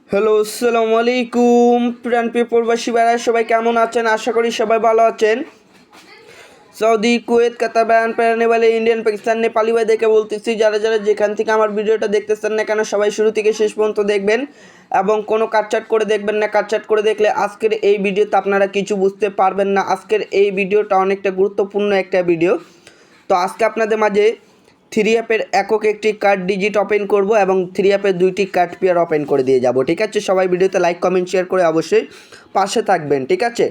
Hello, আসসালামু আলাইকুম প্রিয় প্রবাসী ভাইরা, সবাই কেমন আছেন? আশা করি সবাই ভালো আছেন। সৌদি, কুয়েত, কাতার, বায়ান, পেরানেবালে, ইন্ডিয়ান, পাকিস্তান, নেপালি ভাইদেরকে বলতেছি, যারা যারা যেখান থেকে আমার ভিডিওটা দেখতেছেন না কেন, সবাই শুরু থেকে শেষ পর্যন্ত দেখবেন এবং কোনো কাটছাট করে দেখবেন না। কাটছাট করে দেখলে আজকের এই ভিডিওতে আপনারা কিছু বুঝতে পারবেন না। আজকের এই ভিডিওটা অনেকটা গুরুত্বপূর্ণ একটা ভিডিও। তো আজকে আপনাদের মাঝে থ্রি অ্যাপের একক একটি কার্ড ডিজিট ওপেন করব এবং থ্রি অ্যাপের দুইটি কার্ড পেয়ার ওপেন করে দিয়ে যাব। ঠিক আছে, সবাই ভিডিওতে লাইক কমেন্ট শেয়ার করে অবশ্যই পাশে থাকবেন। ঠিক আছে,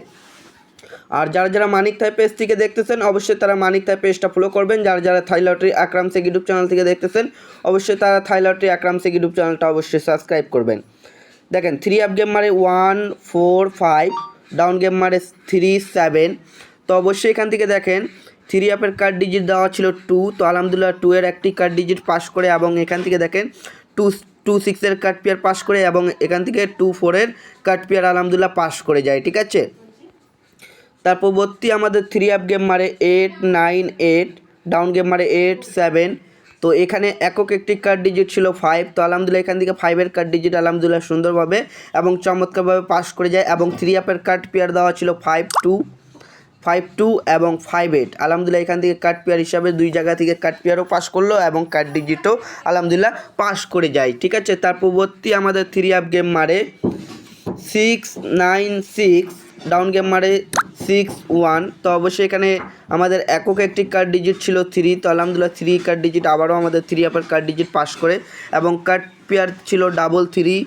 আর যারা যারা মানিক থাই পেজ থেকে দেখতেছেন অবশ্যই তারা মানিক থাই পেজটা ফলো করবেন। যারা যারা থাই লটারি আকরাম শেখ ইউটিউব চ্যানেল থেকে দেখতেছেন অবশ্যই তারা থাই লটারি আকরাম শেখ ইউটিউব চ্যানেলটা অবশ্যই সাবস্ক্রাইব করবেন। দেখেন, থ্রি অ্যাপ গেম মারে 1 4 5, ডাউন গেম মারে 3 7। তো অবশ্যই এখান থেকে দেখেন থ্রি অ্যাপের কার্ড ডিজিট দেওয়া ছিল 2, তো আলহামদুলিল্লাহ 2 এর একটি কার্ড ডিজিট পাস করে এবং এখান থেকে দেখেন 2 6 এর কার্ড পেয়ার পাস করে এবং এখান থেকে 2 4 এর কার্ড পেয়ার আলহামদুলিল্লাহ পাস করে যায়। ঠিক আছে, তার পরবর্তী আমাদের থ্রি অ্যাপ গেম মারে 8 9 8, ডাউন গেম মারে 8 7। তো এখানে একক একটি কার্ড ডিজিট ছিল 5, তো আলহামদুলিল্লাহ এখান থেকে 5 কার্ড ডিজিট আলহামদুলিল্লাহ সুন্দরভাবে এবং চমৎকারভাবে পাস করে যায় এবং থ্রি অ্যাপের কার্ড পেয়ার দেওয়া ছিল 5 2 এবং 5 8। আলহামদুলিল্লাহ এখান থেকে কার্ড পেয়ার হিসাবে দুই জায়গা থেকে কার্ড পেয়ারও পাস করলো এবং কার্ড ডিজিটও আলহামদুলিল্লাহ পাস করে যায়। ঠিক আছে, তার পরবর্তী আমাদের থ্রি অ্যাপ গেম মারে 6 9 6, ডাউন গেম মারে 6 1। তো অবশ্যই এখানে আমাদের একক একটি কার্ড ডিজিট ছিল 3, তো আলহামদুলিল্লাহ 3 কার্ড ডিজিট আবারও আমাদের থ্রি অ্যাপের কার্ড ডিজিট পাস করে এবং কার্ড পেয়ার ছিল 3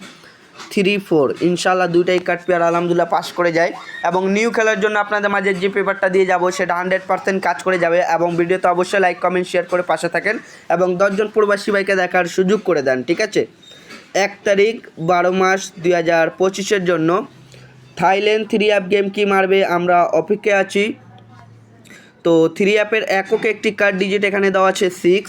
3 4। ইনশাআল্লাহ দুইটাই কার্ড পেয়ার আলহামদুলিল্লাহ পাস করে যায় এবং নিউ খেলার জন্য আপনাদের মাঝে যে পেপারটা দিয়ে যাব সেটা 100% কাজ করে যাবে এবং ভিডিওতে অবশ্যই লাইক কমেন্ট শেয়ার করে পাশে থাকেন এবং 10 জন প্রবাসী ভাইকে দেখার সুযোগ করে দেন। ঠিক আছে, 1 তারিখ 12 মাস 2025 জন্য থাইল্যান্ড থ্রি অ্যাপ গেম কি মারবে আমরা অপেক্ষায় আছি। তো থ্রি অ্যাপের একক একটি কার্ড ডিজিট এখানে দেওয়া আছে 6।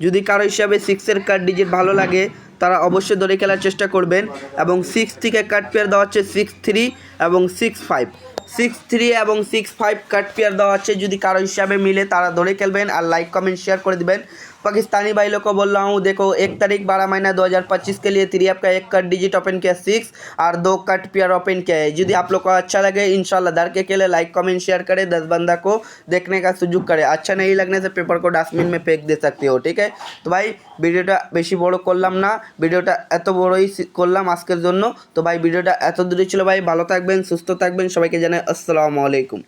যদি কারো হিসাবে 6 এর কার্ড ডিজিট ভালো লাগে তারা অবশ্যই ধরে খেলার চেষ্টা করবেন এবং 6 থেকে কার্ড পেয়ার দেওয়া হচ্ছে 6 3 এবং 6 5। 6 3 এবং 6 5 কার্ড पेयर দেওয়া আছে, যদি কারো হিসাবে मिले तारा ধরে খেলবেন আর लाइक कमेंट शेयर कर दिबेन। पाकिस्तानी भाई लोग को बोल रहा हूँ, देखो 1 तारीख 12 महीना 2025 के लिए थ्री ऐप का एक कार्ड डिजिट ओपन किया 6 और 2 कार्ड पेयर ओपन किया है। यदि आप लोग को अच्छा लगे इंशाल्लाह धर के लिए लाइक कमेंट शेयर करें, 10 बंदा को देखने का सुजुग करे। अच्छा नहीं लगने से पेपर को डस्टबिन में फेंक दे सकते हो। ठीक है, तो भाई ভিডিওটা বেশি বড় করলাম না, ভিডিওটা এত বড়ই করলাম আজকের জন্য। তো ভাই ভিডিওটা এত দূরে ছিল ভাই, ভালো থাকবেন সুস্থ থাকবেন, সবাইকে জানাই আসসালামু আলাইকুম।